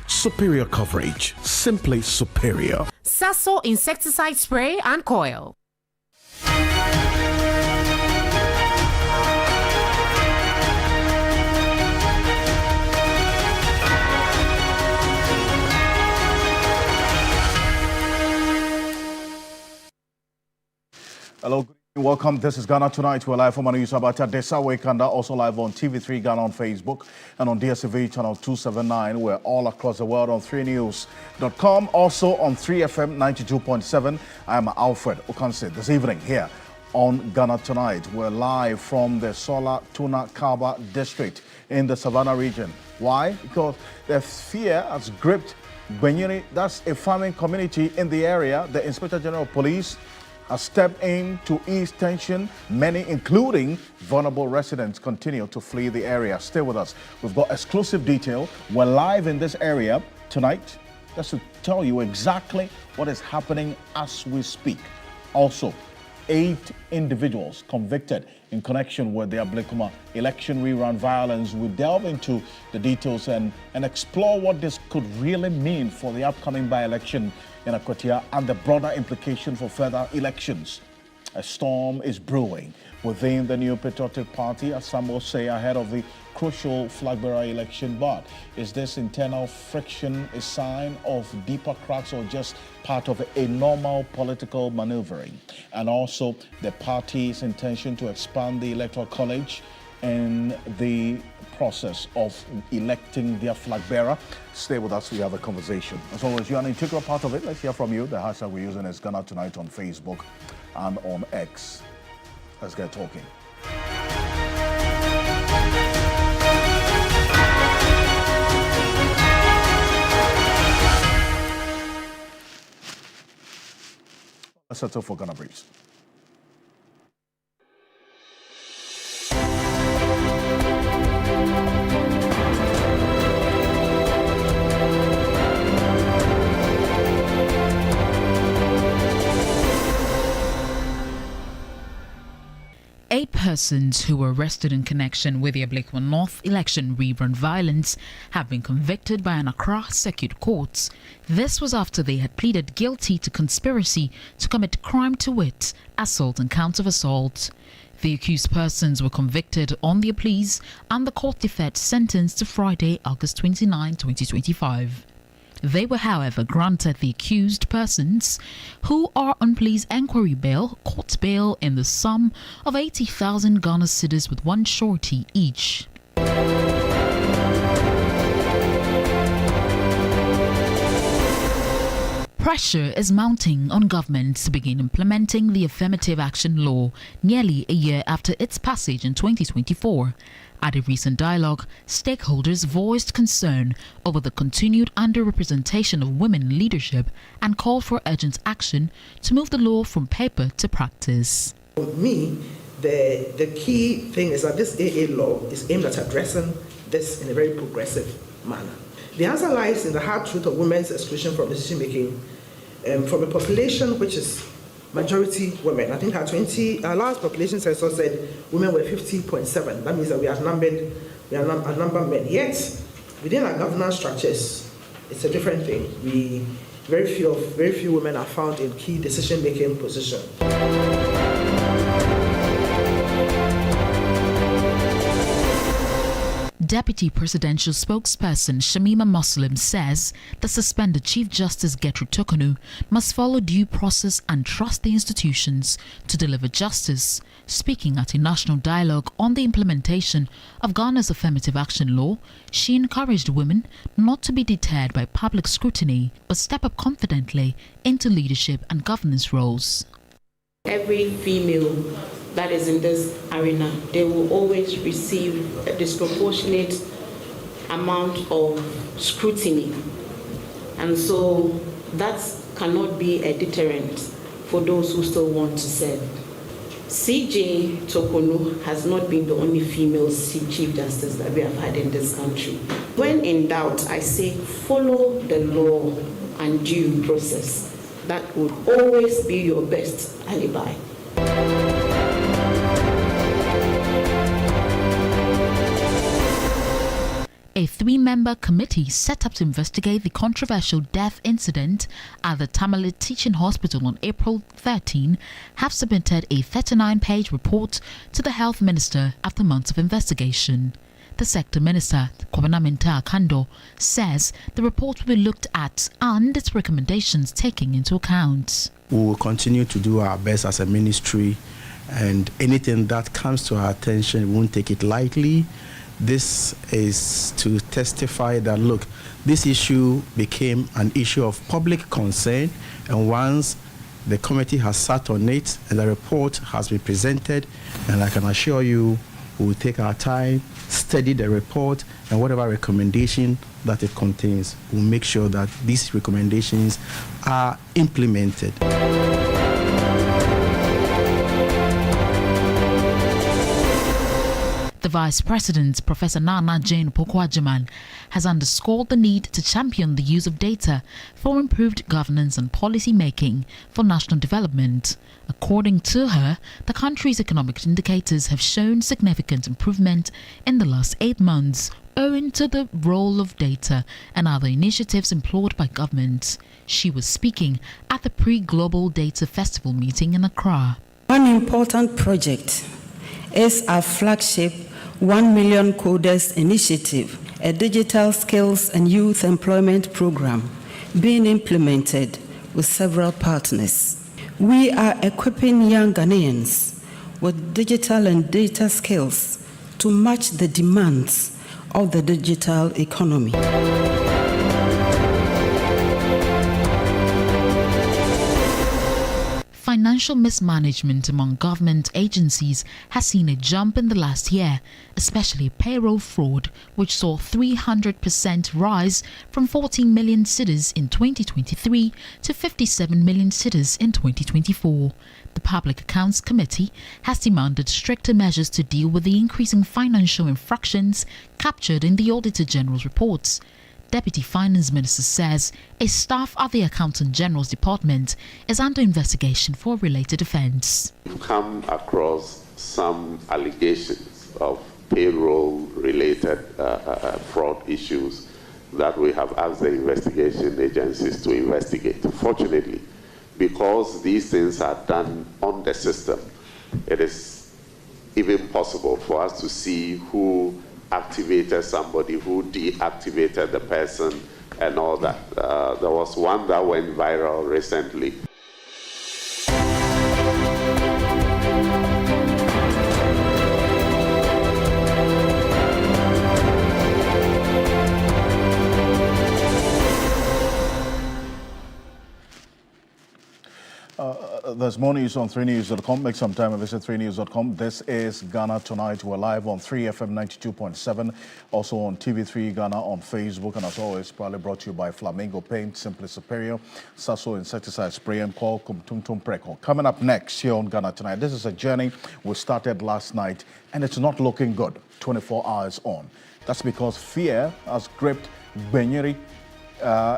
Superior coverage, simply superior. Sasso insecticide spray and coil. Hello, good evening, welcome. This is Ghana Tonight. We're live from Anuyusabata Desa Wakanda, also live on TV3 Ghana on Facebook and on DSTV channel 279. We're all across the world on 3news.com, also on 3FM 92.7. I'm Alfred Ocansey. This evening here on Ghana Tonight, we're live from the Sola Tuna Kaba district in the Savannah region. Why? Because the fear has gripped Benyini. That's a farming community in the area. The Inspector General of Police has stepped in to ease tension. Many, including vulnerable residents, continue to flee the area. Stay with us. We've got exclusive detail. We're live in this area tonight just to tell you exactly what is happening as we speak. Also, 8 individuals convicted in connection with the Ablekuma election rerun violence. We delve into the details and explore what this could really mean for the upcoming by-election in Akwatia and the broader implication for further elections. A storm is brewing within the New Patriotic Party, as some will say, ahead of the crucial flag-bearer election. But is this internal friction a sign of deeper cracks or just part of a normal political maneuvering? And also the party's intention to expand the electoral college in the process of electing their flag bearer. Stay with us, we have a conversation. As always, you're an integral part of it. Let's hear from you. The hashtag we're using is Ghana Tonight on Facebook and on X. Let's get talking. Let's settle for Ghana Briefs. Eight persons who were arrested in connection with the Ablekuma North election rerun violence have been convicted by an Accra Circuit Court. This was after they had pleaded guilty to conspiracy to commit crime, to wit, assault and count of assault. The accused persons were convicted on their pleas, and the court deferred sentence to Friday, August 29, 2025. They were, however, granted the accused persons, who are on police enquiry bail, court bail in the sum of 80,000 Ghana cedis with one surety each. Pressure is mounting on government to begin implementing the Affirmative Action Law nearly a year after its passage in 2024. At a recent dialogue, stakeholders voiced concern over the continued underrepresentation of women in leadership and called for urgent action to move the law from paper to practice. For me, the key thing is that this AA law is aimed at addressing this in a very progressive manner. The answer lies in the hard truth of women's exclusion from decision making from a population which is majority women. I think our last population census said women were 50.7. That means that we are outnumbered men. Yet, within our governance structures, it's a different thing. Very few women are found in key decision-making positions. Deputy Presidential Spokesperson Shamima Muslim says the suspended Chief Justice Gertrude Tokonu must follow due process and trust the institutions to deliver justice. Speaking at a national dialogue on the implementation of Ghana's Affirmative Action Law, she encouraged women not to be deterred by public scrutiny but step up confidently into leadership and governance roles. Every female that is in this arena, they will always receive a disproportionate amount of scrutiny. And so that cannot be a deterrent for those who still want to serve. CJ Tokonu has not been the only female Chief Justice that we have had in this country. When in doubt, I say follow the law and due process. That would always be your best alibi. A A 3-member committee set up to investigate the controversial death incident at the Tamale Teaching Hospital on April 13 have submitted a 39-page report to the Health Minister after months of investigation. The Sector Minister, Alfred Ocansey, says the report will be looked at and its recommendations taken into account. We will continue to do our best as a ministry, and anything that comes to our attention, we won't take it lightly. This is to testify that, look, this issue became an issue of public concern, and once the committee has sat on it and the report has been presented, and I can assure you we will take our time, study the report, and whatever recommendation that it contains, we'll make sure that these recommendations are implemented. The Vice President, Professor Nana Jane Pokwajiman, has underscored the need to champion the use of data for improved governance and policy making for national development. According to her, the country's economic indicators have shown significant improvement in the last 8 months owing to the role of data and other initiatives employed by government. She was speaking at the pre-Global Data Festival meeting in Accra. One important project is our flagship 1 Million Coders Initiative, a digital skills and youth employment program being implemented with several partners. We are equipping young Ghanaians with digital and data skills to match the demands of the digital economy. Financial mismanagement among government agencies has seen a jump in the last year, especially payroll fraud, which saw 300% rise from 14 million cedis in 2023 to 57 million cedis in 2024. The Public Accounts Committee has demanded stricter measures to deal with the increasing financial infractions captured in the Auditor General's reports. Deputy Finance Minister says a staff at the Accountant General's Department is under investigation for a related offence. We've come across some allegations of payroll-related fraud issues that we have asked the investigation agencies to investigate. Fortunately, because these things are done on the system, it is even possible for us to see who activated somebody, who deactivated the person, and all that. There was one that went viral recently. There's more news on 3news.com. Make some time and visit 3news.com. This is Ghana Tonight. We're live on 3FM 92.7, also on TV3 Ghana on Facebook, and as always, proudly brought to you by Flamingo Paint, Simply Superior, Sasso Insecticide Spray, and Qualcomm Tum Tum Preco. Coming up next here on Ghana Tonight, this is a journey we started last night, and it's not looking good 24 hours on. That's because fear has gripped Benyeri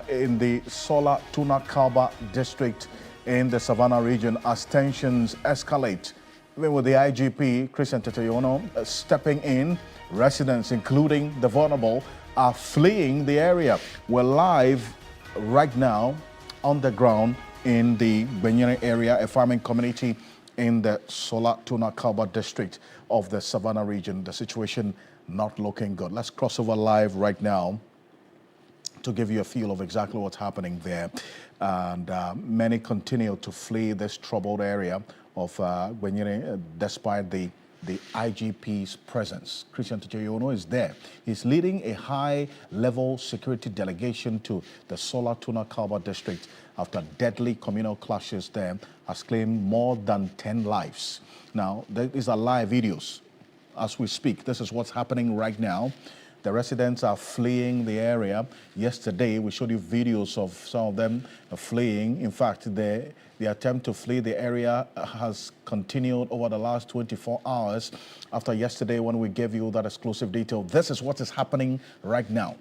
in the Sola Tuna Kalba district in the Savannah region as tensions escalate. Even with the IGP, Christian Teteyono, stepping in, residents, including the vulnerable, are fleeing the area. We're live right now on the ground in the Benyere area, a farming community in the Sola Tuna Kalba district of the Savannah region. The situation not looking good. Let's cross over live right now to give you a feel of exactly what's happening there. And many continue to flee this troubled area of Benyere despite the IGP's presence. Christian Teteyono is there. He's leading a high-level security delegation to the Sola Tuna Kalba district after deadly communal clashes there has claimed more than 10 lives. Now, these are live videos as we speak. This is what's happening right now. The residents are fleeing the area. Yesterday, we showed you videos of some of them fleeing. In fact, the attempt to flee the area has continued over the last 24 hours after yesterday when we gave you that exclusive detail. This is what is happening right now.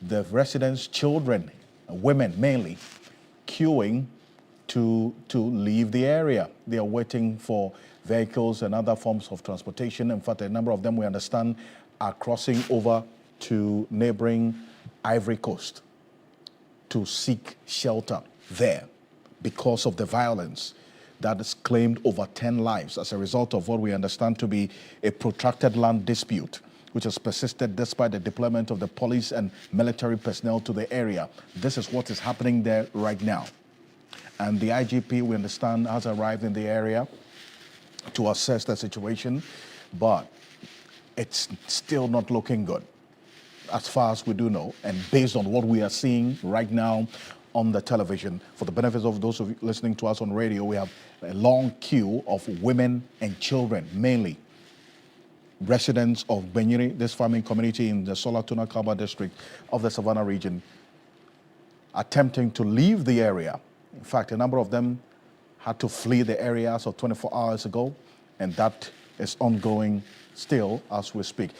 The residents, children, women mainly, queuing to leave the area. They are waiting for vehicles and other forms of transportation. In fact, a number of them, we understand, are crossing over to neighboring Ivory Coast to seek shelter there because of the violence that has claimed over 10 lives as a result of what we understand to be a protracted land dispute, which has persisted despite the deployment of the police and military personnel to the area. This is what is happening there right now. And the IGP, we understand, has arrived in the area to assess the situation, but it's still not looking good, as far as we do know, and based on what we are seeing right now on the television. For the benefit of those of you listening to us on radio, we have a long queue of women and children, mainly residents of Benyiri, this farming community in the Solatuna Kaba district of the Savannah region, attempting to leave the area. In fact, a number of them had to flee the area as of 24 hours ago, and that is ongoing still as we speak.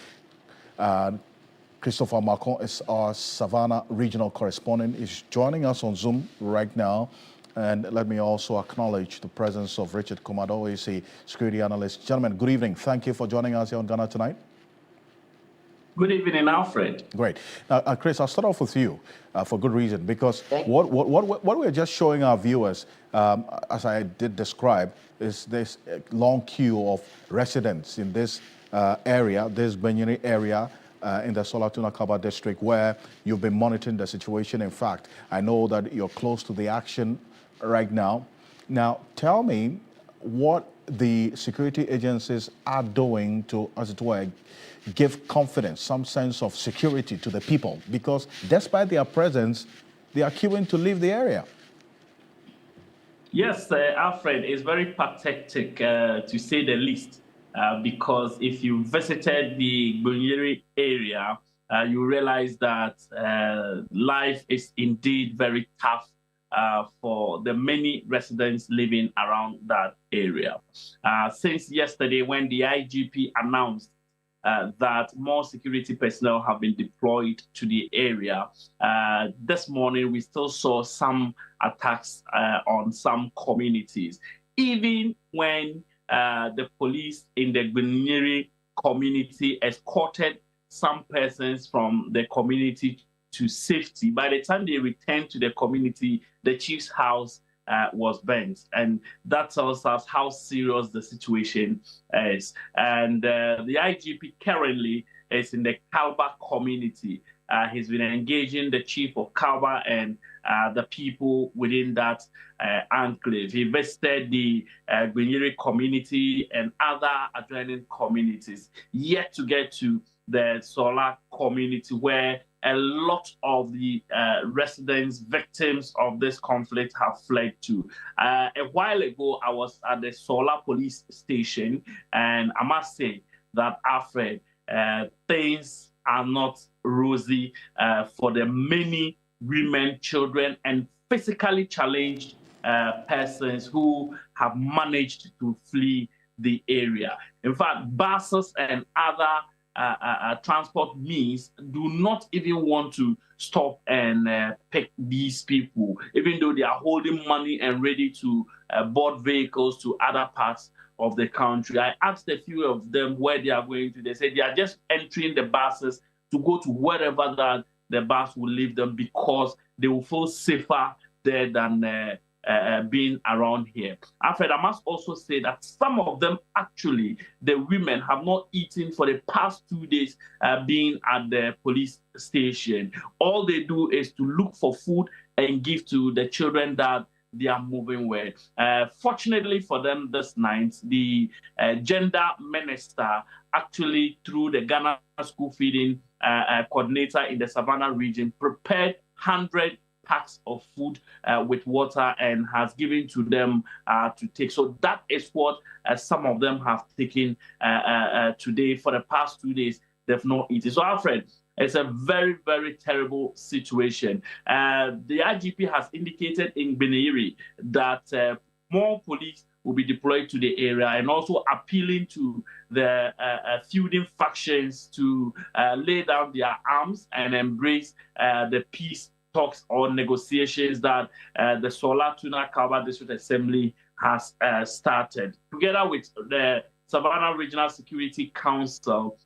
Christopher Macon is our Savannah regional correspondent. He's joining us on Zoom right now. And let me also acknowledge the presence of Richard Kumado. He's a security analyst. Gentlemen, good evening. Thank you for joining us here on Ghana Tonight. Good evening, Alfred. Great. Now, Chris, I'll start off with you for good reason, because what we're just showing our viewers, as I did describe, is this long queue of residents in this area, this Benyiri area, in the Solatuna Kaba district, where you've been monitoring the situation. In fact, I know that you're close to the action right now. Now, tell me what the security agencies are doing to, as it were, give confidence, some sense of security to the people, because despite their presence, they are queuing to leave the area. Yes, Alfred, it's very pathetic to say the least, because if you visited the Benyiri area, you realize that life is indeed very tough for the many residents living around that area. Since yesterday, when the IGP announced that more security personnel have been deployed to the area, this morning we still saw some attacks on some communities. Even when the police in the Benyiri community escorted some persons from the community to safety, by the time they returned to the community, the chief's house was burnt. And that tells us how serious the situation is. And the IGP currently is in the Kalba community. He's been engaging the chief of Kalba and the people within that enclave. He visited the Benyiri community and other adjoining communities, yet to get to the Sola community, where a lot of the residents, victims of this conflict, have fled to. A while ago, I was at the Sola police station, and I must say that, Alfred, things are not rosy for the many women, children, and physically challenged persons who have managed to flee the area. In fact, buses and other transport means do not even want to stop and pick these people, even though they are holding money and ready to board vehicles to other parts of the country. I asked a few of them where they are going to. They said they are just entering the buses to go to wherever that the bus will leave them, because they will feel safer there than being around here. Alfred, I must also say that some of them, actually, the women have not eaten for the past 2 days being at the police station. All they do is to look for food and give to the children that they are moving with. Fortunately for them this night, the gender minister, actually through the Ghana School Feeding Coordinator in the Savannah region, prepared 100 packs of food with water and has given to them to take. So that is what some of them have taken today. For the past 2 days, they've not eaten. So, Alfred, it's a very, very terrible situation. The IGP has indicated in Benyiri that more police will be deployed to the area, and also appealing to the feuding factions to lay down their arms and embrace the peace talks or negotiations that the Solatuna Kaba District Assembly has started. Together with the Savannah Regional Security Council,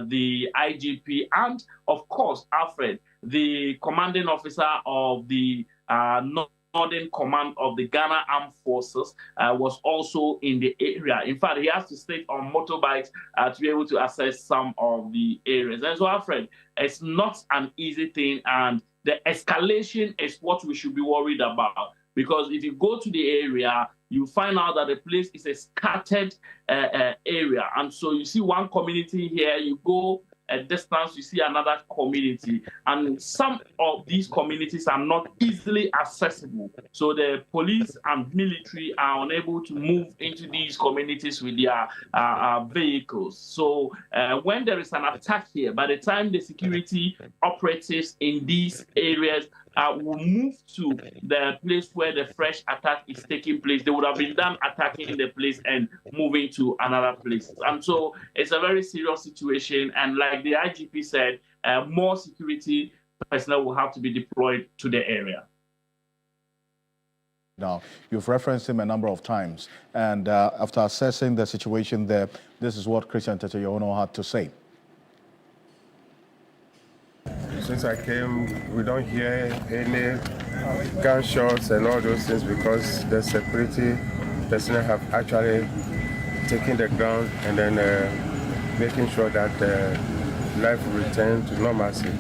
the IGP, and of course, Alfred, the commanding officer of the Northern Command of the Ghana Armed Forces, was also in the area. In fact, he has to stay on motorbikes to be able to access some of the areas. And so, Alfred, it's not an easy thing, and the escalation is what we should be worried about. Because if you go to the area, you find out that the place is a scattered area. And so you see one community here, you go a distance, you see another community. And some of these communities are not easily accessible. So the police and military are unable to move into these communities with their vehicles. So when there is an attack here, by the time the security operatives in these areas will move to the place where the fresh attack is taking place, they would have been done attacking the place and moving to another place. And so it's a very serious situation. And like the IGP said, more security personnel will have to be deployed to the area. Now, you've referenced him a number of times. And after assessing the situation there, this is what Christian Teteyono had to say. Since I came, we don't hear any gunshots and all those things because the security personnel have actually taken the ground and then making sure that life will return to normalcy.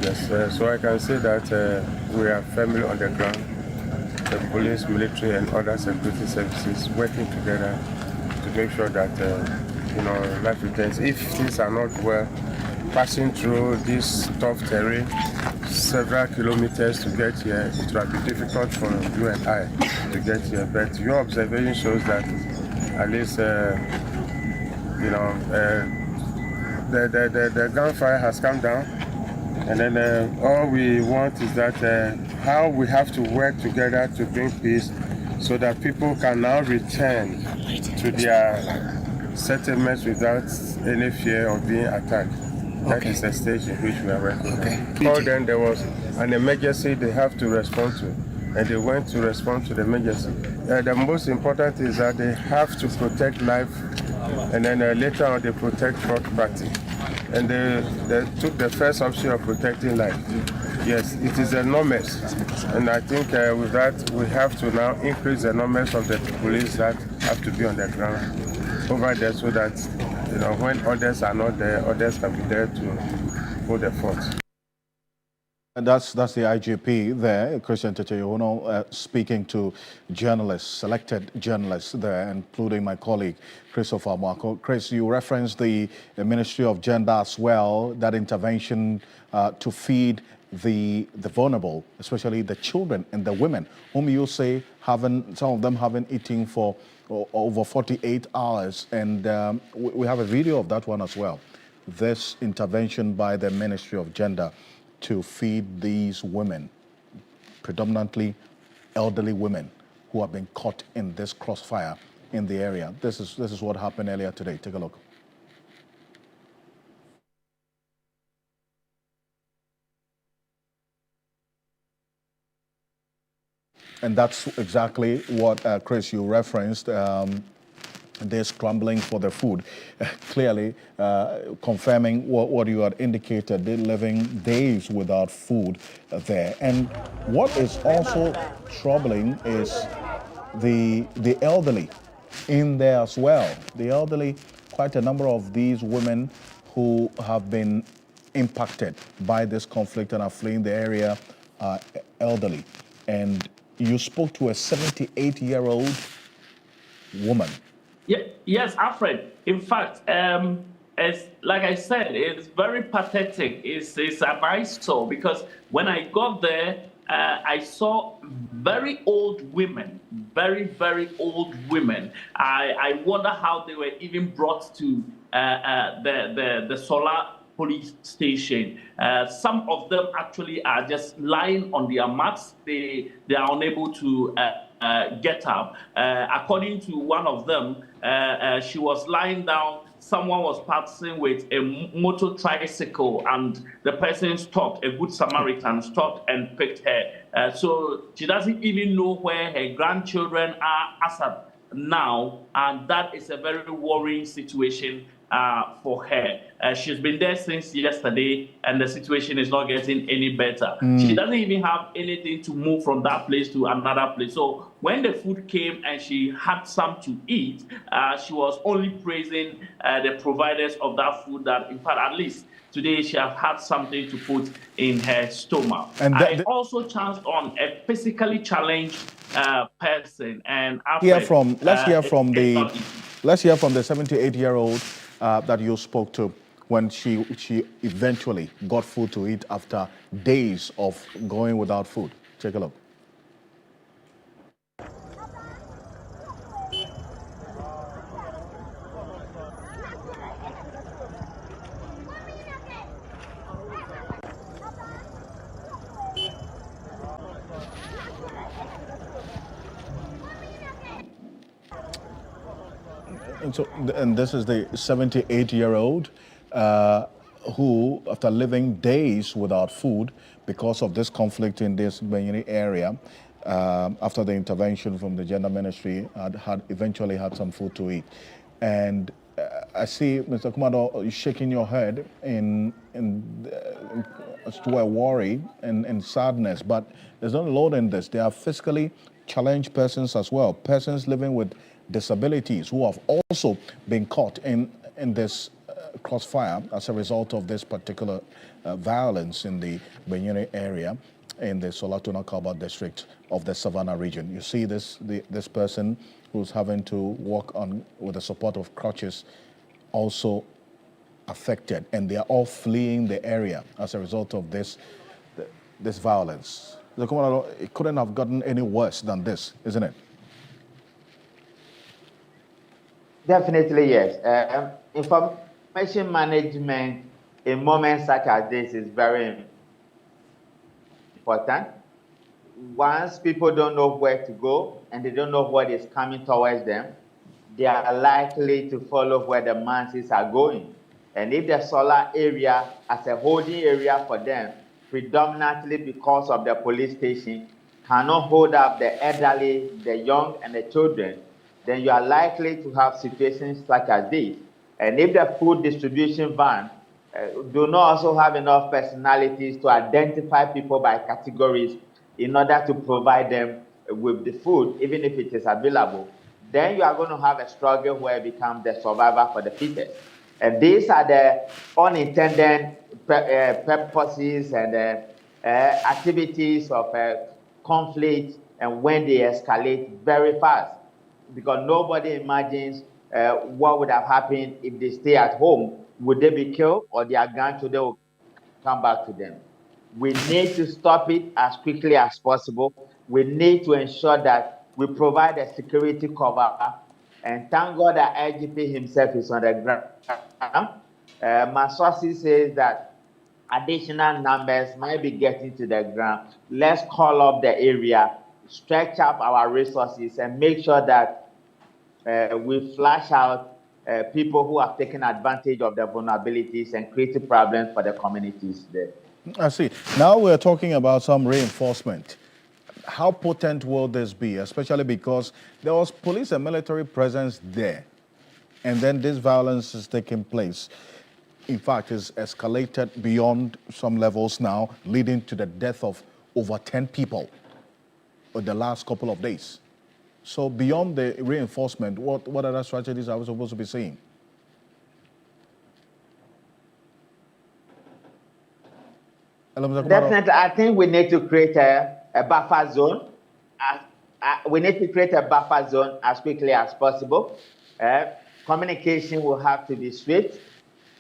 Yes, so I can say that we are firmly on the ground. The police, military, and other security services working together to make sure that life returns. If things are not well, passing through this tough terrain, several kilometers to get here, it will be difficult for you and I to get here. But your observation shows that at least, the gunfire has come down. And then all we want is that how we have to work together to bring peace so that people can now return to their settlements without any fear of being attacked. That is the stage in which we are working. Then there was an emergency they have to respond to, and they went to respond to the emergency. The most important is that they have to protect life, and then later on they protect property. And they took the first option of protecting life. Yes, it is enormous, and I think with that we have to now increase the numbers of the police that have to be on the ground over there so that when others are not there, others can be there to hold the fort. And that's the IGP there, Christian Teteyono, speaking to journalists, selected journalists there, including my colleague, Christopher Marco. Chris, you referenced the Ministry of Gender as well, that intervention to feed the vulnerable, especially the children and the women, whom you say some of them haven't eaten for over 48 hours. And we have a video of that one as well. This intervention by the Ministry of Gender to feed these women, predominantly elderly women, who have been caught in this crossfire in the area. This is what happened earlier today. Take a look. And that's exactly what, Chris, you referenced. They're scrambling for their food, clearly confirming what you had indicated. They're living days without food there. And what is also troubling is the elderly in there as well. The elderly, quite a number of these women who have been impacted by this conflict and are fleeing the area are elderly. And you spoke to a 78-year-old woman. Yes, Alfred. In fact, as like I said, it's very pathetic. It's an eyesore because when I got there, I saw very old women, very, very old women. I wonder how they were even brought to the Solar police station. Some of them actually are just lying on their mats. They are unable to get up. According to one of them, she was lying down. Someone was passing with a motor tricycle, and the person stopped. A good Samaritan stopped and picked her. So she doesn't even know where her grandchildren are as of now, and that is a very worrying situation for her. She's been there since yesterday, and the situation is not getting any better. She doesn't even have anything to move from that place to another place. So when the food came and she had some to eat, she was only praising the providers of that food, that in fact, at least today she has had something to put in her stomach. And I also chanced on a physically challenged person. And Alfred, let's hear from the 78-year-old that you spoke to when she eventually got food to eat after days of going without food. Take a look. And this is the 78-year-old who, after living days without food because of this conflict in this Benyini area, after the intervention from the gender ministry, had eventually had some food to eat. And I see, Mr. Kumado, shaking your head as to a worry and sadness, but there's not alone in this. There are physically challenged persons as well, persons living with disabilities who have also been caught in this crossfire as a result of this particular violence in the Benyini area in the Solatuna Kalba district of the Savannah region. You see this person who's having to walk on with the support of crutches also affected, and they are all fleeing the area as a result of this violence. It couldn't have gotten any worse than this, isn't it? Definitely, yes. Information management in moments such as this is very important. Once people don't know where to go and they don't know what is coming towards them, they are likely to follow where the masses are going. And if the solar area as a holding area for them, predominantly because of the police station, cannot hold up the elderly, the young, and the children, then you are likely to have situations such as this. And if the food distribution van do not also have enough personalities to identify people by categories in order to provide them with the food, even if it is available, then you are going to have a struggle where it becomes the survivor for the fittest. And these are the unintended purposes and activities of conflict, and when they escalate very fast, because nobody imagines what would have happened if they stay at home. Would they be killed, or their grandchildren will come back to them? We need to stop it as quickly as possible. We need to ensure that we provide a security cover. And thank God that IGP himself is on the ground. My sources says that additional numbers might be getting to the ground. Let's call up the area, stretch up our resources, and make sure that we flash out people who have taken advantage of the vulnerabilities and created problems for the communities there. I see. Now we're talking about some reinforcement. How potent will this be, especially because there was police and military presence there, and then this violence is taking place? In fact, it's escalated beyond some levels now, leading to the death of over 10 people in the last couple of days. So beyond the reinforcement, what other strategies are we supposed to be seeing? Definitely, I think we need to create a buffer zone. We need to create a buffer zone as quickly as possible. Communication will have to be swift.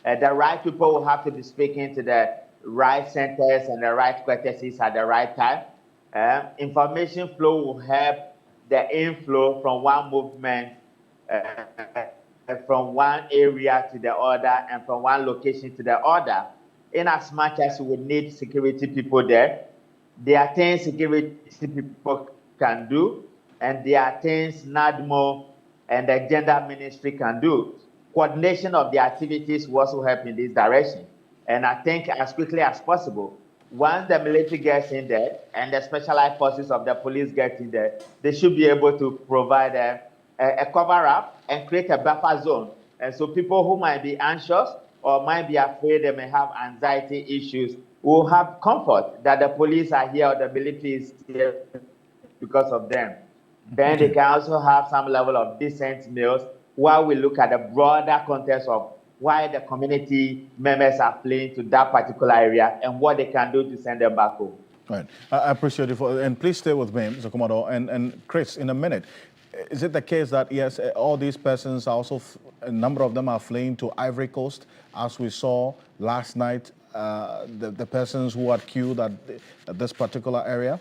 The right people will have to be speaking to the right centers and the right courtesies at the right time. Information flow will help the inflow from one movement, from one area to the other, and from one location to the other. In as much as we need security people there are things security people can do, and there are things NADMO and the gender ministry can do. Coordination of the activities will also help in this direction. And I think as quickly as possible, once the military gets in there and the specialized forces of the police get in there, they should be able to provide a cover-up and create a buffer zone And so people who might be anxious or might be afraid they may have anxiety issues will have comfort that the police are here or the military is here because of them. Then they can also have some level of decent meals while we look at the broader context of why the community members are fleeing to that particular area and what they can do to send them back home. Right. I appreciate it. And please stay with me, Mr. Commodore. And Chris, in a minute, is it the case that, yes, all these persons are also, a number of them are fleeing to Ivory Coast, as we saw last night, the persons who are killed at this particular area?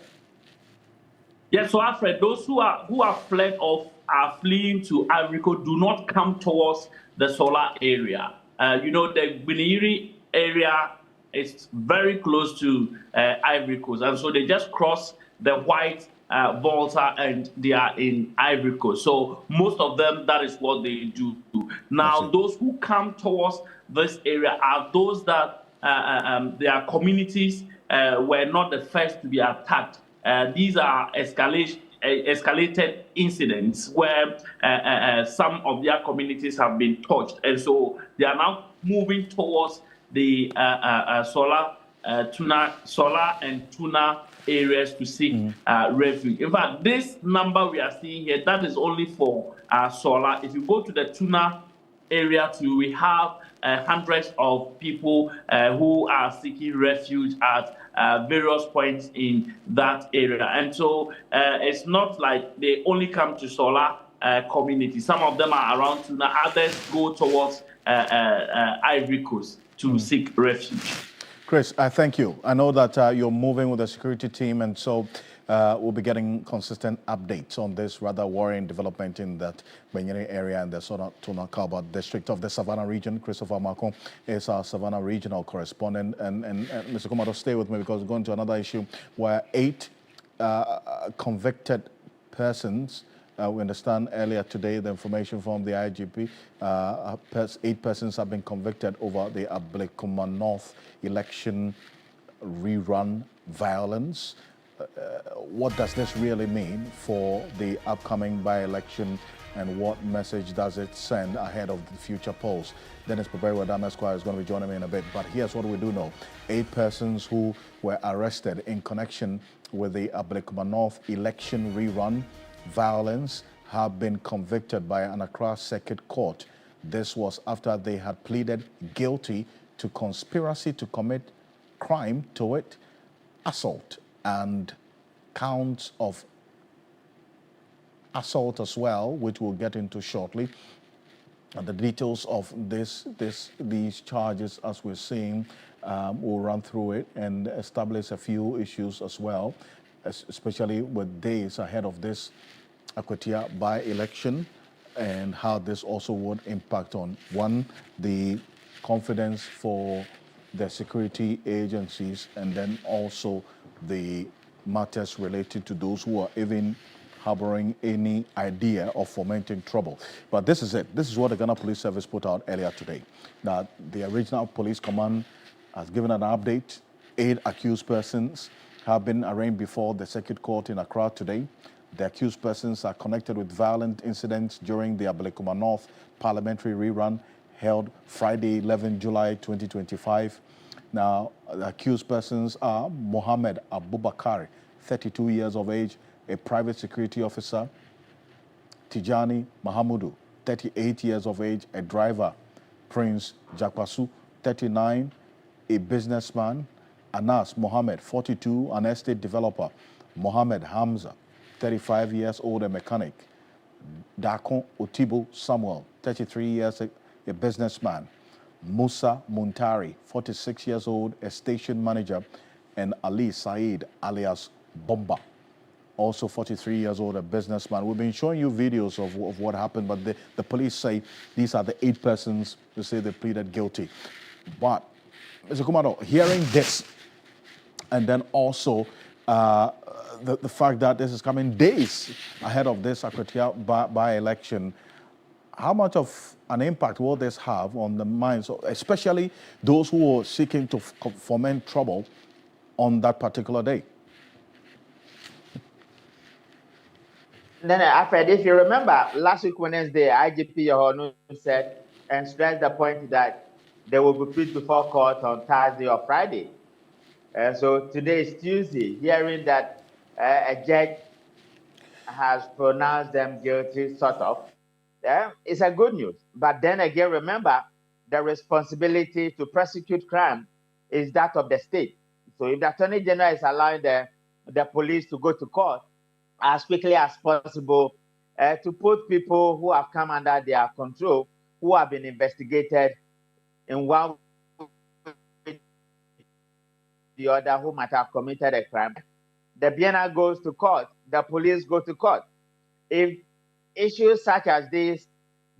Yes, so Alfred, those who are fled off are fleeing to Ivory Coast do not come towards the Solar area. The Gbiniri area is very close to Ivory Coast, and so they just cross the white Volta and they are in Ivory Coast. So most of them, that is what they do. Now, those who come towards this area are those that their communities were not the first to be attacked. These are escalated incidents where some of their communities have been touched. And so they are now moving towards the Solar and Tuna areas to seek refuge. In fact, this number we are seeing here, that is only for Solar. If you go to the Tuna area too, we have hundreds of people who are seeking refuge at various points in that area. And so it's not like they only come to Solar community. Some of them are around Tuna, others go towards Ivory Coast to seek refuge. Chris, I thank you. I know that you're moving with the security team, and so we'll be getting consistent updates on this rather worrying development in that Benyere area and the Tuna Kalba district of the Savannah region. Christopher Marco is our Savannah regional correspondent. And Mr. Commodore, stay with me because we're going to another issue where 8 convicted persons, we understand earlier today the information from the IGP, 8 persons have been convicted over the Ablekuma North election rerun violence. What does this really mean for the upcoming by-election, and what message does it send ahead of the future polls? Dennis Paberi Esquire is going to be joining me in a bit, but here's what we do know. 8 persons who were arrested in connection with the Ablekuma North election rerun violence have been convicted by an Accra Circuit Court. This was after they had pleaded guilty to conspiracy to commit crime to it, assault, and counts of assault as well, which we'll get into shortly. And the details of these charges, as we're seeing, we'll run through it and establish a few issues as well, especially with days ahead of this Akwatia by-election, and how this also would impact on, one, the confidence for the security agencies, and then also the matters related to those who are even harboring any idea of fomenting trouble. But this is it. This is what the Ghana Police Service put out earlier today. Now, the Regional Police Command has given an update. 8 accused persons have been arraigned before the Circuit Court in Accra today. The accused persons are connected with violent incidents during the Ablekuma North parliamentary rerun held Friday, 11 July 2025. Now, the accused persons are Mohammed Abubakar, 32 years of age, a private security officer; Tijani Mahamudu, 38 years of age, a driver; Prince Jakwasu, 39, a businessman; Anas Mohammed, 42, an estate developer; Mohammed Hamza, 35 years old, a mechanic; Dakon Otibo Samuel, 33 years, a businessman; Musa Muntari, 46 years old, a station manager; and Ali Said alias Bomba, also 43 years old, a businessman. We've been showing you videos of what happened, but the police say these are the 8 persons who say they pleaded guilty. But, Mr. Kumado, hearing this, and then also the fact that this is coming days ahead of this Akwatia by-election, how much of an impact will this have on the minds, especially those who are seeking to foment trouble on that particular day? Then, Alfred, if you remember, last week Wednesday, IGP Yohonu said and stressed the point that they will be put before court on Thursday or Friday. So today is Tuesday, hearing that a judge has pronounced them guilty, sort of, it's a good news. But then again, remember, the responsibility to prosecute crime is that of the state. So if the Attorney General is allowing the police to go to court as quickly as possible to put people who have come under their control, who have been investigated in one way the other, who might have committed a crime, the BNI goes to court, the police go to court. If issues such as this,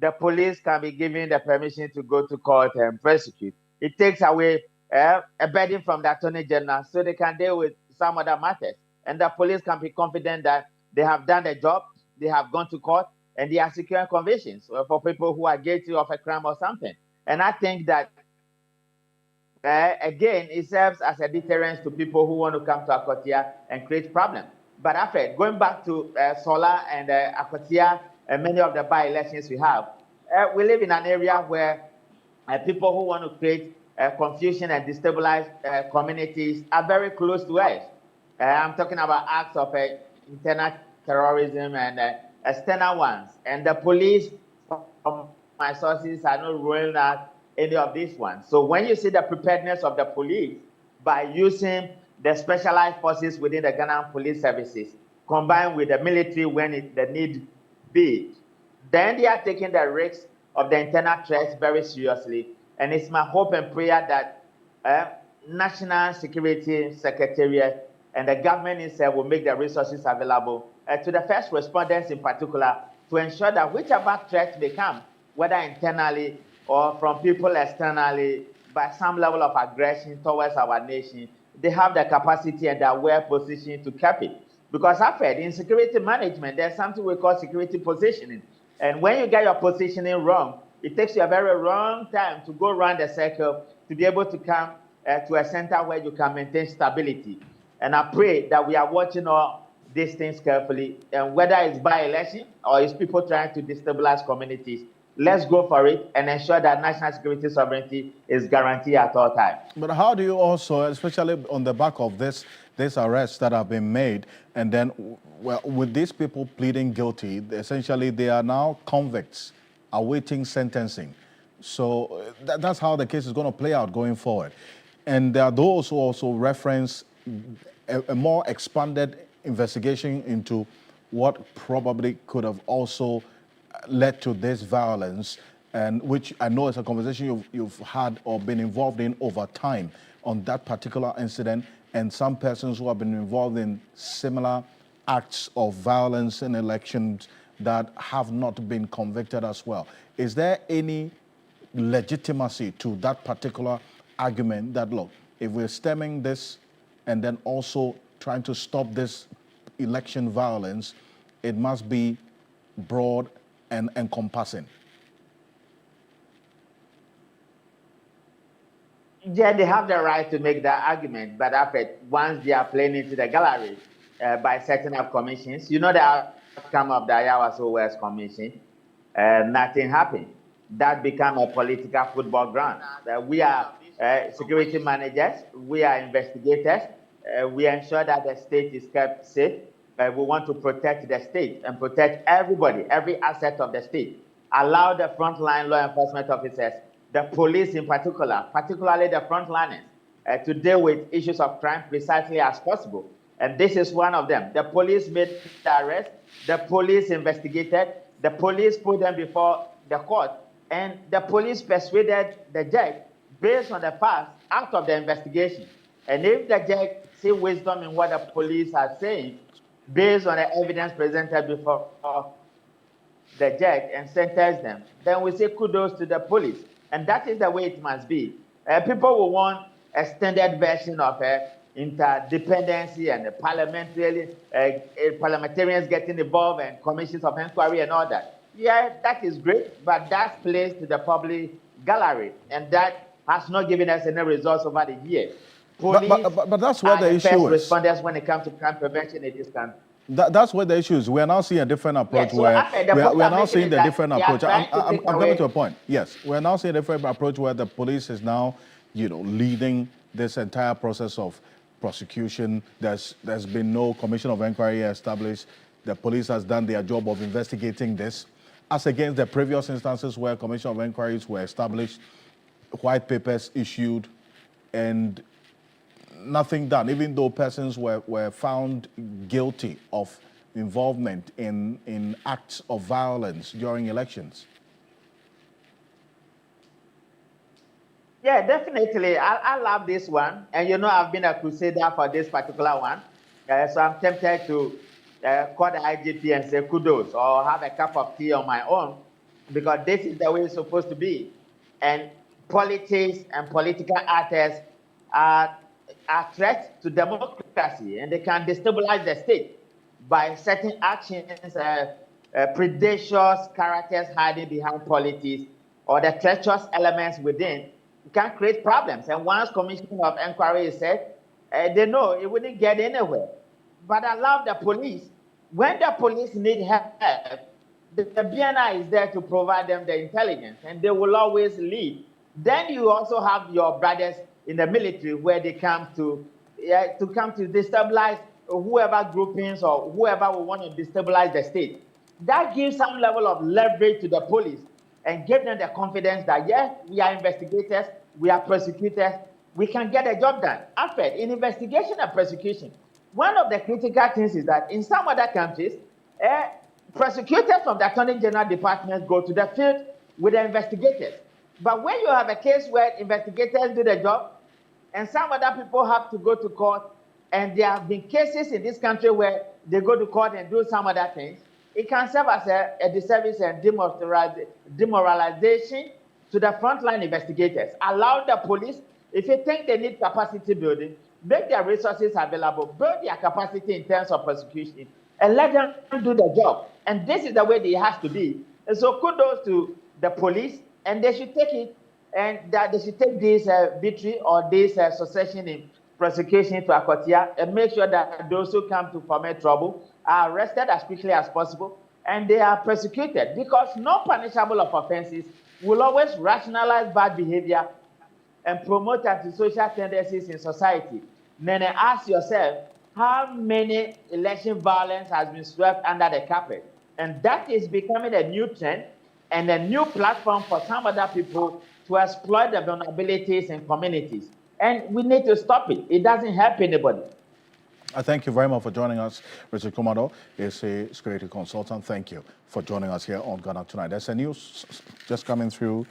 the police can be given the permission to go to court and prosecute, it takes away a burden from the Attorney General so they can deal with some other matters. And the police can be confident that they have done the job, they have gone to court, and they are securing convictions for people who are guilty of a crime or something. And I think that, again, it serves as a deterrence to people who want to come to Akotia and create problems. But Alfred, going back to Sola and Akotia and many of the by-elections we have, we live in an area where people who want to create confusion and destabilize communities are very close to us. I'm talking about acts of internal terrorism and external ones. And the police, from my sources, are not ruling out any of these ones. So when you see the preparedness of the police by using the specialized forces within the Ghana Police Services, combined with the military when the need be, then they are taking the risks of the internal threats very seriously. And it's my hope and prayer that National Security Secretariat and the government itself will make the resources available to the first responders in particular to ensure that whichever threats may come, whether internally or from people externally, by some level of aggression towards our nation, they have the capacity and they are well positioned to cap it. Because I've heard in security management, there's something we call security positioning. And when you get your positioning wrong, it takes you a very long time to go around the circle to be able to come to a center where you can maintain stability. And I pray that we are watching all these things carefully. And whether it's by-election or it's people trying to destabilize communities, let's go for it and ensure that national security sovereignty is guaranteed at all times. But how do you also, especially on the back of this arrests that have been made, and then well, with these people pleading guilty, essentially they are now convicts awaiting sentencing. So that's how the case is going to play out going forward. And there are those who also reference a more expanded investigation into what probably could have also led to this violence, and which I know is a conversation you've had or been involved in over time on that particular incident, and some persons who have been involved in similar acts of violence in elections that have not been convicted as well. Is there any legitimacy to that particular argument that, look, if we're stemming this and then also trying to stop this election violence, it must be broad and encompassing? Yeah, they have the right to make that argument, but after once they are playing into the gallery by setting up commissions, you know the outcome of the Ayawaso West Commission, nothing happened. That became a political football ground. We are security managers, we are investigators, we ensure that the state is kept safe. We want to protect the state and protect everybody, every asset of the state. Allow the frontline law enforcement officers, the police in particular, particularly the frontliners, to deal with issues of crime precisely as possible. And this is one of them. The police made the arrest, the police investigated, the police put them before the court, and the police persuaded the judge based on the facts out of the investigation. And if the judge see wisdom in what the police are saying, based on the evidence presented before the judge and sentence them, then we say kudos to the police. And that is the way it must be. People will want a extended version of interdependency and parliamentarians getting involved and commissions of inquiry and all that. Yeah, that is great, but that's placed to the public gallery, and that has not given us any results over the years. Police but that's where the issue is. Responders when it comes to crime prevention in this country. That's what the issue is. We are now seeing a different approach so where after the we point are I'm now making seeing is the that different they are approach. trying to I'm take coming away- to a point. Yes, we're now seeing a different approach where the police is now, leading this entire process of prosecution. There's been no commission of inquiry established. The police has done their job of investigating this, as against the previous instances where commission of inquiries were established, white papers issued, and nothing done, even though persons were found guilty of involvement in acts of violence during elections. Yeah, definitely. I love this one. And I've been a crusader for this particular one. So I'm tempted to call the IGP and say kudos, or have a cup of tea on my own, because this is the way it's supposed to be. And politics and political actors are threats to democracy, and they can destabilize the state by certain actions, predacious characters hiding behind politics, or the treacherous elements within. It can create problems. And once commission of inquiry is set, they know it wouldn't get anywhere. But I love the police. When the police need help, the BNI is there to provide them the intelligence, and they will always lead. Then you also have your brothers in the military, where they come to destabilize whoever groupings or whoever will want to destabilize the state. That gives some level of leverage to the police and give them the confidence that, yes, we are investigators, we are prosecutors, we can get the job done. Alfred, in investigation and prosecution, one of the critical things is that in some other countries, prosecutors from the Attorney General Department go to the field with the investigators. But when you have a case where investigators do the job and some other people have to go to court, and there have been cases in this country where they go to court and do some other things, it can serve as a disservice and demoralization to the frontline investigators. Allow the police, if you think they need capacity building, make their resources available, build their capacity in terms of prosecution, and let them do the job. And this is the way it has to be. And so kudos to the police, and they should take it, and that they should take this victory or this succession in prosecution to Akotia, and make sure that those who come to commit trouble are arrested as quickly as possible, and they are prosecuted, because no punishable of offenses will always rationalize bad behavior and promote antisocial tendencies in society. Then ask yourself, how many election violence has been swept under the carpet? And that is becoming a new trend and a new platform for some other people to exploit the vulnerabilities in communities. And we need to stop it. It doesn't help anybody. I thank you very much for joining us. Richard Komado is a security consultant. Thank you for joining us here on Ghana Tonight. There's a news just coming through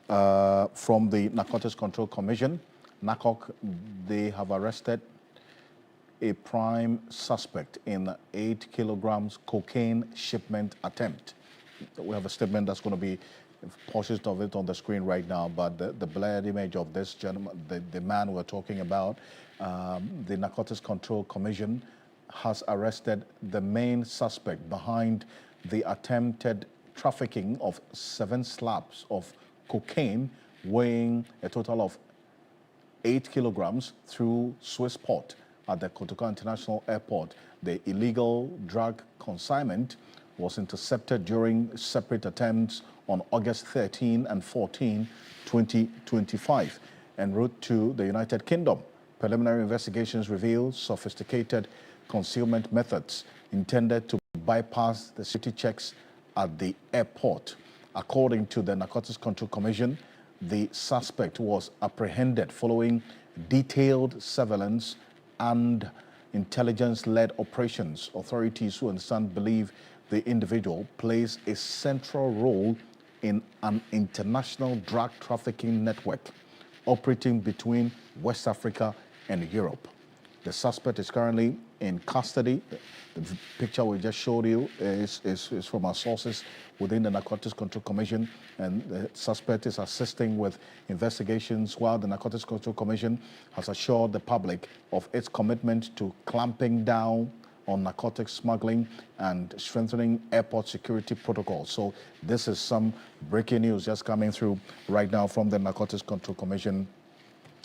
from the Narcotics Control Commission. NACOC, they have arrested a prime suspect in 8 kilograms cocaine shipment attempt. We have a statement that's going to be portions of it on the screen right now, but the blurred image of this gentleman, the man we're talking about, the Narcotics Control Commission has arrested the main suspect behind the attempted trafficking of 7 slabs of cocaine weighing a total of 8 kilograms through Swiss port at the Kotoka International Airport. The illegal drug consignment was intercepted during separate attempts on August 13 and 14, 2025, en route to the United Kingdom. Preliminary investigations reveal sophisticated concealment methods intended to bypass the security checks at the airport. According to the Narcotics Control Commission, the suspect was apprehended following detailed surveillance and intelligence-led operations. Authorities who understand believe the individual plays a central role in an international drug trafficking network operating between West Africa and Europe. The suspect is currently in custody. The picture we just showed you is from our sources within the Narcotics Control Commission, and the suspect is assisting with investigations while the Narcotics Control Commission has assured the public of its commitment to clamping down on narcotics smuggling and strengthening airport security protocols. So this is some breaking news just coming through right now from the Narcotics Control Commission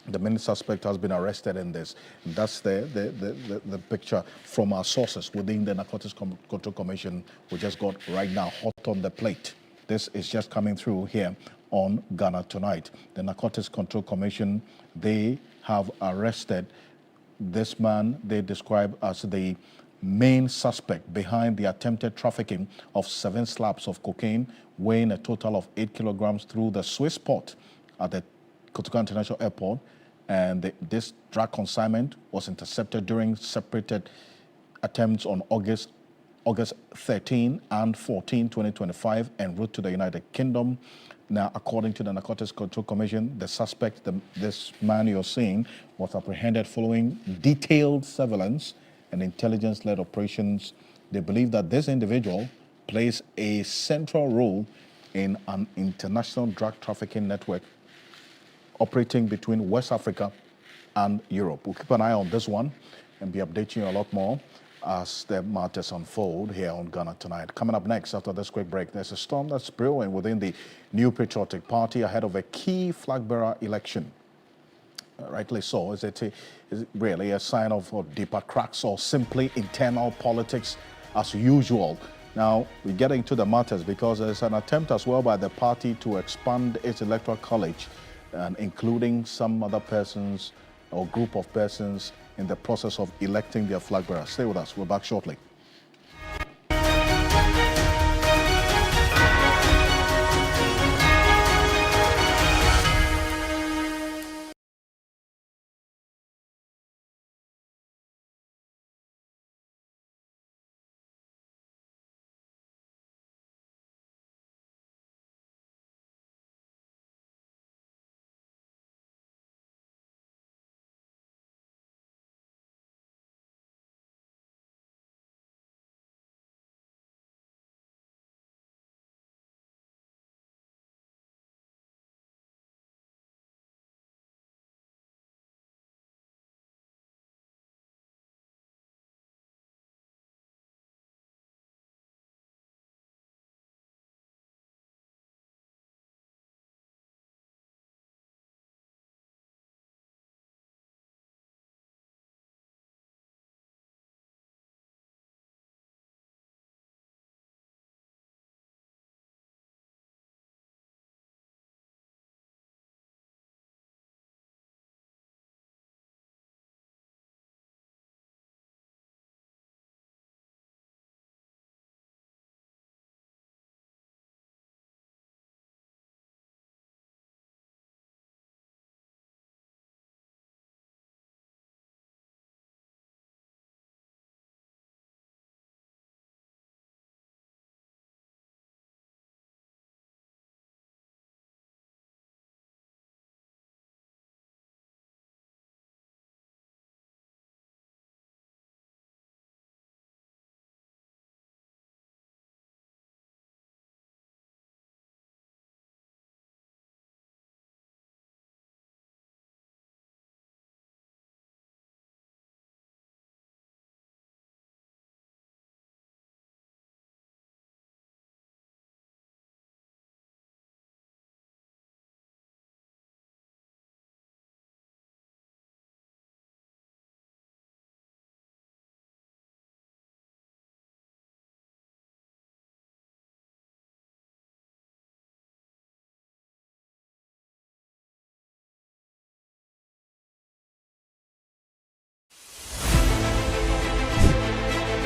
The main suspect has been arrested in this. That's the picture from our sources within the Narcotics Control Commission. We just got right now hot on the plate. This is just coming through here on Ghana Tonight. The Narcotics Control Commission, they have arrested this man they describe as the main suspect behind the attempted trafficking of 7 slabs of cocaine weighing a total of 8 kilograms through the Swiss port at the Kotoka International Airport. And this drug consignment was intercepted during separated attempts on August 13 and 14, 2025, en route to the United Kingdom. Now, according to the Narcotics Control Commission, the suspect, this man you're seeing, was apprehended following detailed surveillance and intelligence-led operations. They believe that this individual plays a central role in an international drug trafficking network operating between West Africa and Europe. We'll keep an eye on this one and be updating you a lot more as the matters unfold here on Ghana Tonight. Coming up next after this quick break, there's a storm that's brewing within the New Patriotic Party ahead of a key flag bearer election. Rightly so. Is it really a sign of deeper cracks or simply internal politics as usual? Now, we get into the matters because there's an attempt as well by the party to expand its electoral college, and including some other persons or group of persons in the process of electing their flag bearer. Stay with us. We're back shortly.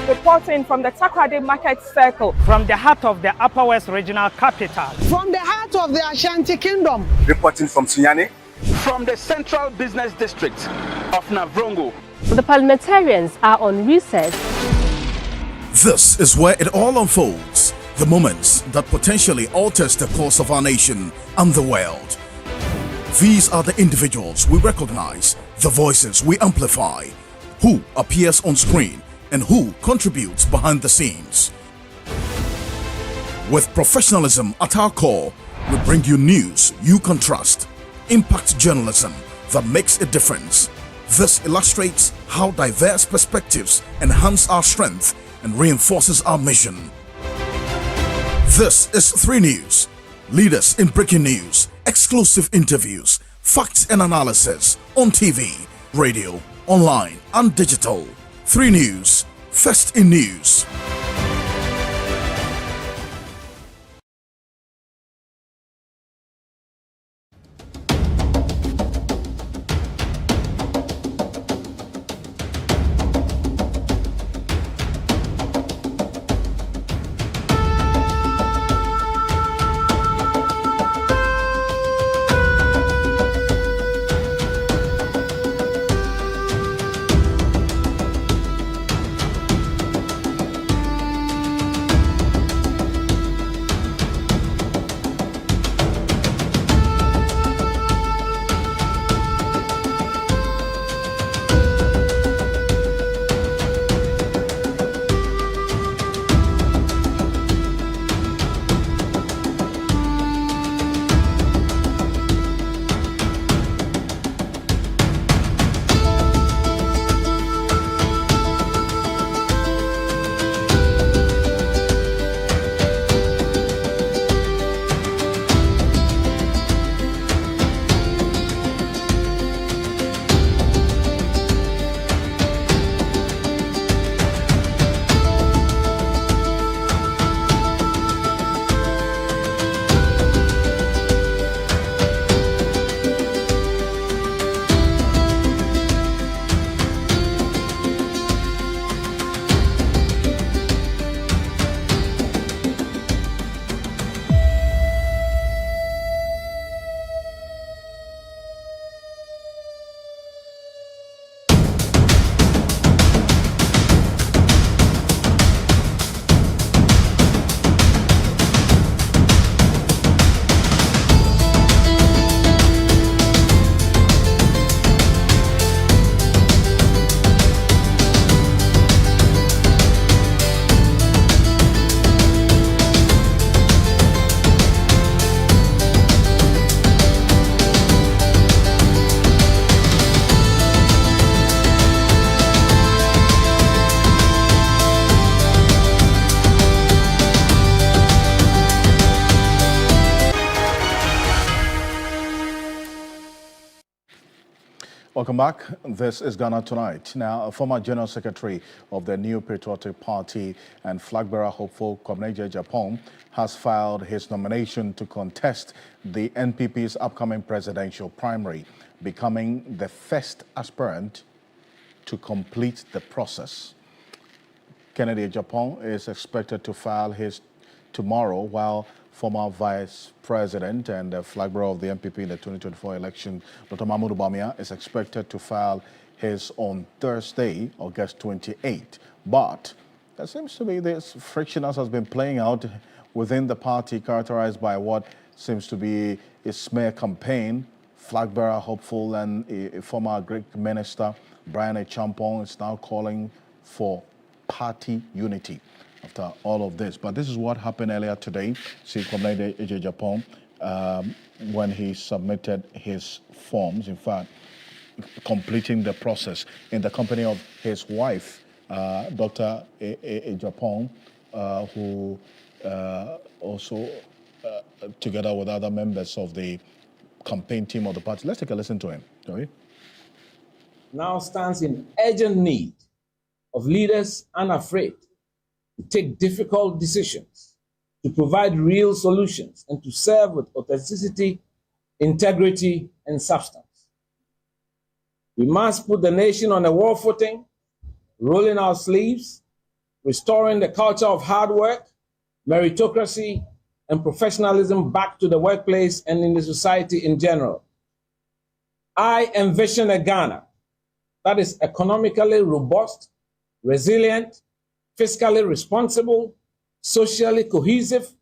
Reporting from the Takoradi Market Circle, from the heart of the Upper West Regional Capital, from the heart of the Ashanti Kingdom, reporting from Sunyani, from the Central Business District of Navrongo. The parliamentarians are on recess. This is where it all unfolds, the moments that potentially alters the course of our nation and the world. These are the individuals we recognize, the voices we amplify, who appears on screen and who contributes behind the scenes. With professionalism at our core, we bring you news you can trust, impact journalism that makes a difference. This illustrates how diverse perspectives enhance our strength and reinforces our mission. This is 3 News. Leaders in breaking news, exclusive interviews, Facts and analysis on TV, radio, online, and digital. 3 News, first in news. Welcome back. This is Ghana Tonight. Now, a former General Secretary of the New Patriotic Party and flag-bearer hopeful Kwabena Japan has filed his nomination to contest the NPP's upcoming presidential primary, becoming the first aspirant to complete the process. Kennedy Japan is expected to file his tomorrow, while former Vice President and flag-bearer of the NPP in the 2024 election, Dr. Mahmoud Bawumia, is expected to file his on Thursday, August 28. But there seems to be this friction as has been playing out within the party, characterized by what seems to be a smear campaign. Flag-bearer hopeful and a former Greek minister, Brian Champong, is now calling for party unity after all of this. But this is what happened earlier today. See Kwabena Japan when he submitted his forms, in fact, completing the process in the company of his wife, Dr. Japan, who also, together with other members of the campaign team of the party. Let's take a listen to him, shall we? Now stands in urgent need of leaders unafraid to take difficult decisions, to provide real solutions, and to serve with authenticity, integrity, and substance. We must put the nation on a war footing, rolling our sleeves, restoring the culture of hard work, meritocracy, and professionalism back to the workplace and in the society in general. I envision a Ghana that is economically robust, resilient, fiscally responsible, socially cohesive,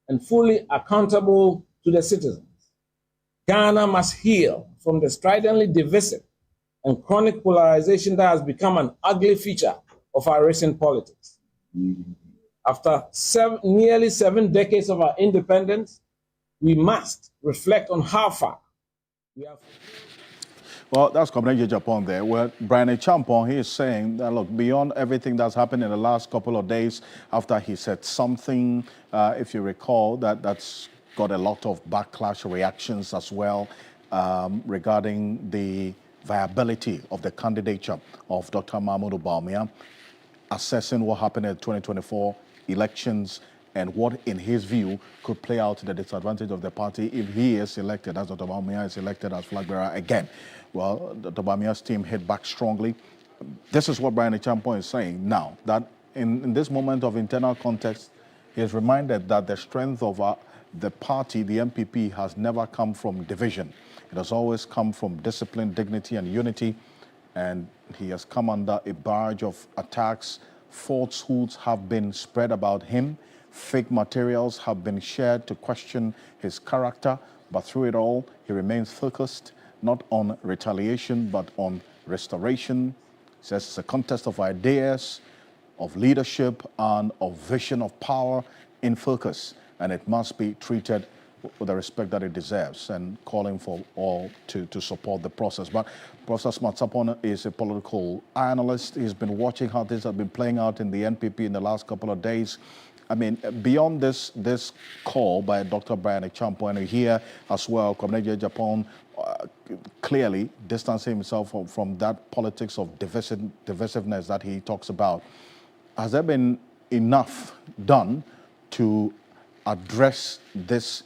and fully accountable to the citizens. Ghana must heal from the stridently divisive and chronic polarization that has become an ugly feature of our recent politics. After nearly 7 decades of our independence, we must reflect on how far we have. Well, that's Kwabena Japan there, where Brian Champong, he is saying that, look, beyond everything that's happened in the last couple of days after he said something, if you recall, that's got a lot of backlash reactions as well. regarding the viability of the candidature of Dr. Mahmoud Bawumia, assessing what happened at 2024 elections and what, in his view, could play out to the disadvantage of the party if he is elected, as Dr. Bawumia is elected as flag bearer again. Well, Dr. Bawumia's team hit back strongly. This is what Brian Echampo is saying now, that in this moment of internal context, he is reminded that the strength of the party, the MPP, has never come from division. It has always come from discipline, dignity, and unity. And he has come under a barrage of attacks. Falsehoods have been spread about him. Fake materials have been shared to question his character. But through it all, he remains focused, not on retaliation, but on restoration. He says it's a contest of ideas, of leadership, and of vision of power in focus. And it must be treated with the respect that it deserves, and calling for all to support the process. But Professor Smatsapon is a political analyst. He's been watching how this has been playing out in the NPP in the last couple of days. I mean, beyond this call by Dr. Brian Echampo, and we hear as well, Comrade Japan clearly distancing himself from that politics of divisiveness that he talks about. Has there been enough done to address this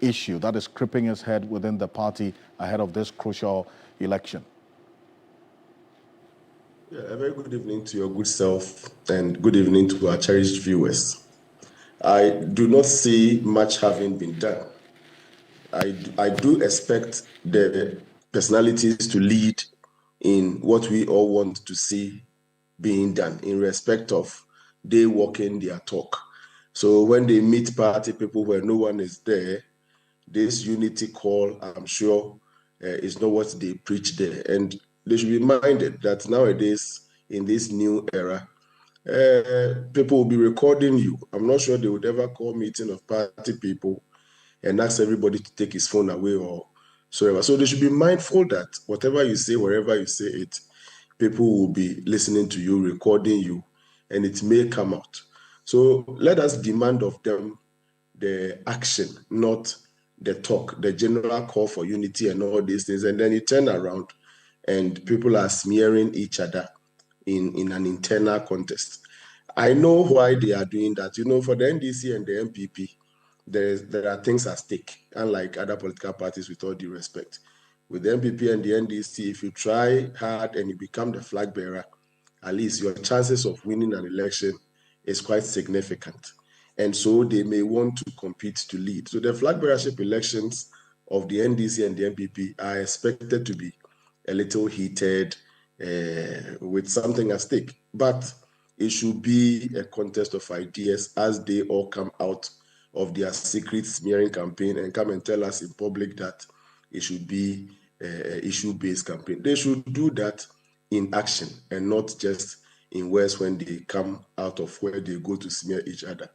issue that is creeping its head within the party ahead of this crucial election? Yeah, a very good evening to your good self, and good evening to our cherished viewers. I do not see much having been done. I do expect the personalities to lead in what we all want to see being done, in respect of they walking their talk. So when they meet party people where no one is there, this unity call, I'm sure, is not what they preach there. And they should be minded that nowadays, in this new era, people will be recording you. I'm not sure they would ever call meeting of party people and ask everybody to take his phone away or so. So they should be mindful that whatever you say, wherever you say it, people will be listening to you, recording you, and it may come out. So let us demand of them the action, not the talk, the general call for unity and all these things. And then you turn around and people are smearing each other in an internal contest. I know why they are doing that. You know, for the NDC and the MPP, there are things at stake, unlike other political parties, with all due respect. With the MPP and the NDC, if you try hard and you become the flag bearer, at least your chances of winning an election is quite significant. And so they may want to compete to lead. So the flag bearership elections of the NDC and the MPP are expected to be a little heated, with something at stake. But it should be a contest of ideas as they all come out of their secret smearing campaign and come and tell us in public that it should be an issue-based campaign. They should do that in action and not just in words when they come out of where they go to smear each other.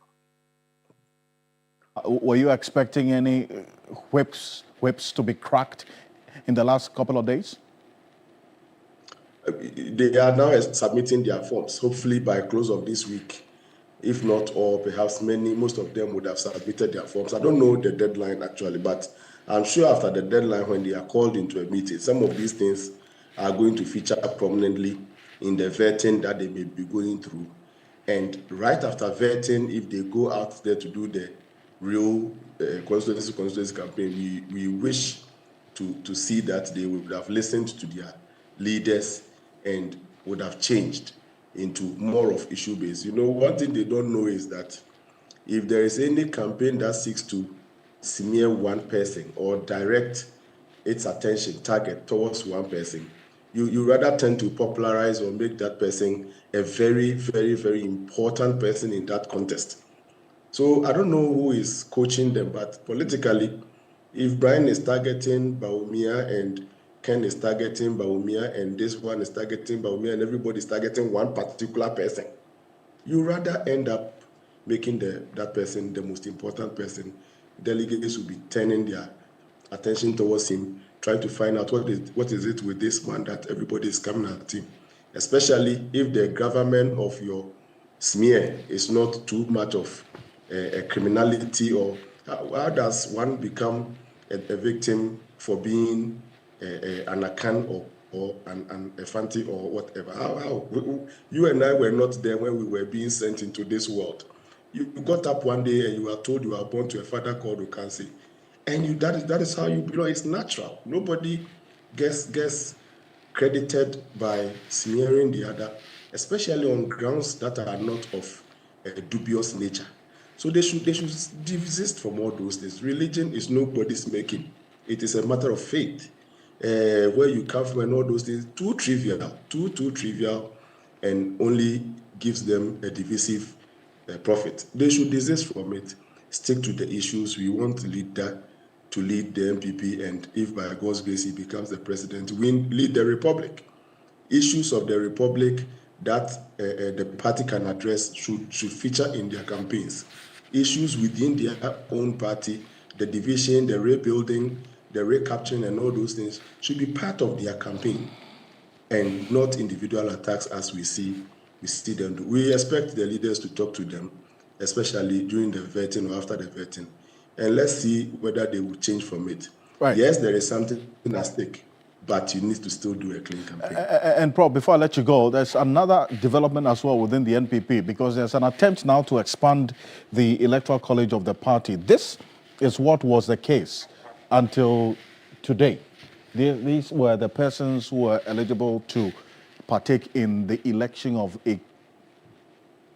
Were you expecting any whips to be cracked in the last couple of days? They are now submitting their forms. Hopefully by close of this week, if not all, perhaps most of them would have submitted their forms. I don't know the deadline actually, but I'm sure after the deadline, when they are called into a meeting, some of these things are going to feature prominently in the vetting that they may be going through. And right after vetting, if they go out there to do the real constituency campaign, we wish to see that they would have listened to their leaders and would have changed into more of issue-based. You know, one thing they don't know is that if there is any campaign that seeks to smear one person or direct its attention, target towards one person, you rather tend to popularize or make that person a very, very, very important person in that contest. So I don't know who is coaching them, but politically, if Brian is targeting Bawumia and Ken is targeting Bawumia and this one is targeting Bawumia and everybody is targeting one particular person, you rather end up making that person the most important person. Delegates will be turning their attention towards him, trying to find out what is it with this man that everybody is coming at him, especially if the government of your smear is not too much of a criminality. Or how does one become a victim for being an Akan or an Efanti or whatever. How? You and I were not there when we were being sent into this world. You got up one day and you were told you were born to a father called Ocansey. And that is how you belong. It's natural. Nobody gets credited by smearing the other, especially on grounds that are not of a dubious nature. So they should desist from all those things. Religion is nobody's making. It is a matter of faith. Where you come from and all those things, too trivial, and only gives them a divisive profit. They should desist from it. Stick to the issues. We want leader to lead the MPP, and if by God's grace he becomes the president, lead the republic. Issues of the republic that the party can address should feature in their campaigns. Issues within their own party, the division, the rebuilding, the recapturing, and all those things should be part of their campaign, and not individual attacks as we see them do. We expect the leaders to talk to them, especially during the vetting or after the vetting, and let's see whether they will change from it. Right. Yes, there is something at stake, but you need to still do a clean campaign. And Prof, before I let you go, there's another development as well within the NPP, because there's an attempt now to expand the electoral college of the party. This is what was the case until today. These were the persons who were eligible to partake in the election of a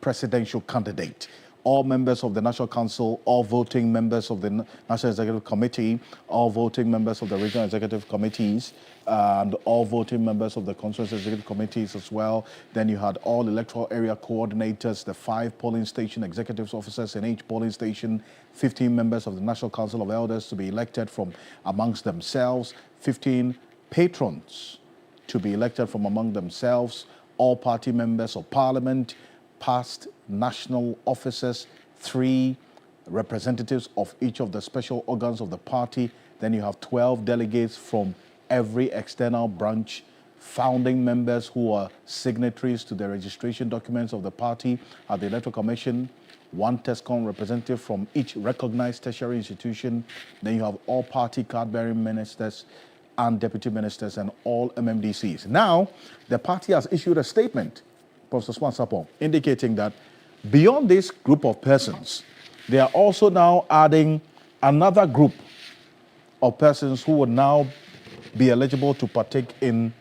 presidential candidate. All members of the National Council, all voting members of the National Executive Committee, all voting members of the Regional Executive Committees, and all voting members of the Constituency Executive Committees as well. Then you had all electoral area coordinators, the 5 polling station executive officers in each polling station, 15 members of the National Council of Elders to be elected from amongst themselves, 15 patrons to be elected from among themselves, all party members of parliament, past national officers, 3 representatives of each of the special organs of the party. Then you have 12 delegates from every external branch, founding members who are signatories to the registration documents of the party at the Electoral Commission, 1 TESCOM representative from each recognized tertiary institution. Then you have all party card-bearing ministers and deputy ministers and all MMDCs. Now, the party has issued a statement, Professor Swan Sapon, indicating that beyond this group of persons, they are also now adding another group of persons who would now be eligible to partake in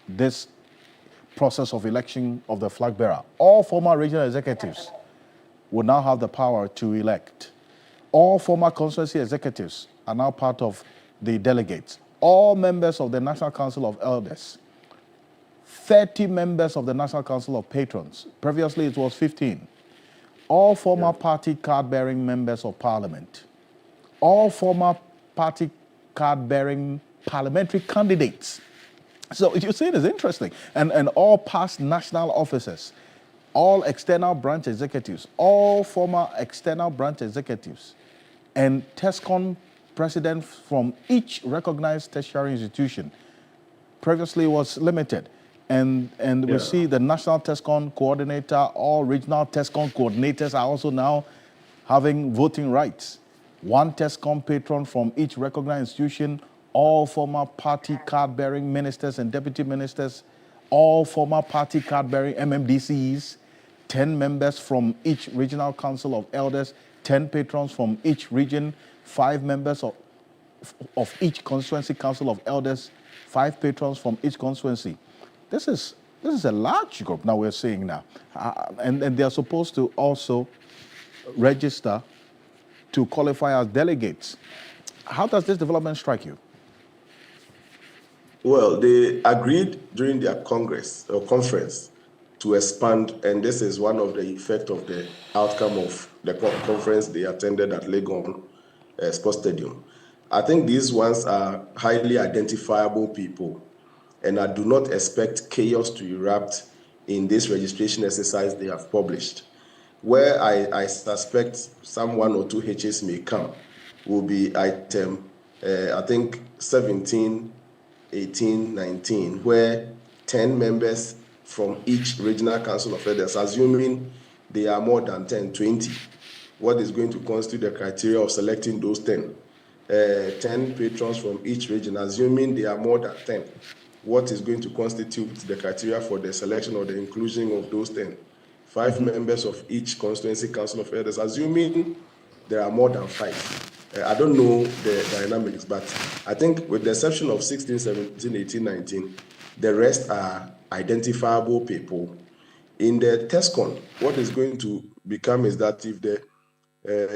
this process of election of the flag bearer. All former regional executives will now have the power to elect. All former constituency executives are now part of the delegates. All members of the National Council of Elders, 30 members of the National Council of Patrons. Previously, it was 15. All former party card-bearing members of parliament. All former party card-bearing parliamentary candidates. So you see, it is interesting. And all past national officers, all external branch executives, all former external branch executives, and TESCON president from each recognized tertiary institution. Previously, it was limited. And we see the national TESCON coordinator, all regional TESCON coordinators are also now having voting rights. 1 TESCON patron from each recognized institution, all former party card-bearing ministers and deputy ministers, all former party card-bearing MMDCs, 10 members from each regional council of elders, 10 patrons from each region, 5 members of each constituency council of elders, 5 patrons from each constituency. This is a large group now we're seeing now. And they are supposed to also register to qualify as delegates. How does this development strike you? Well, they agreed during their conference to expand, and this is one of the effects of the outcome of the conference they attended at Legon Sports Stadium. I think these ones are highly identifiable people, and I do not expect chaos to erupt in this registration exercise they have published. Where I suspect some 1 or 2 H's may come will be item, I think 17, 18, 19, where 10 members from each regional council of elders, assuming they are more than 10, 20, what is going to constitute the criteria of selecting those 10? 10 patrons from each region, assuming there are more than 10, what is going to constitute the criteria for the selection or the inclusion of those 10? 5 members of each constituency council of elders, assuming there are more than 5. I don't know the dynamics, but I think with the exception of 16, 17, 18, 19, the rest are identifiable people. In the TESCON, what is going to become is that if the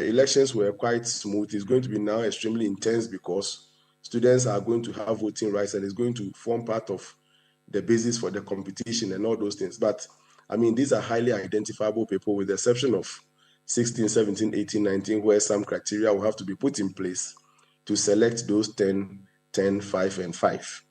elections were quite smooth, it's going to be now extremely intense because students are going to have voting rights and it's going to form part of the basis for the competition and all those things. But I mean, these are highly identifiable people with the exception of 16, 17, 18, 19, where some criteria will have to be put in place to select those 10, 10, 5, and 5.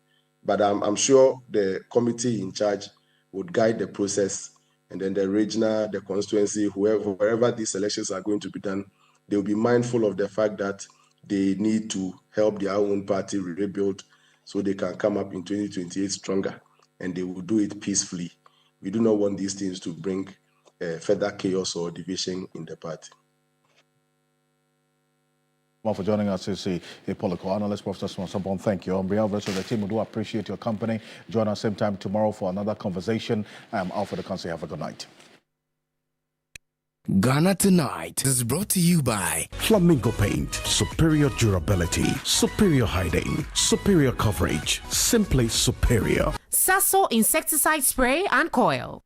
But I'm sure the committee in charge would guide the process, and then the regional, the constituency, wherever these elections are going to be done, they'll be mindful of the fact that they need to help their own party rebuild so they can come up in 2028 stronger, and they will do it peacefully. We do not want these things to bring further chaos or division in the party. For joining us is a political analyst, Professor Sabon. Thank you. On behalf of the rest of the team, we do appreciate your company. Join us same time tomorrow for another conversation. I'm Alfred Ocansey. Have a good night. Ghana Tonight is brought to you by Flamingo Paint. Superior durability, superior hiding, superior coverage, simply superior. Sasso insecticide spray and coil.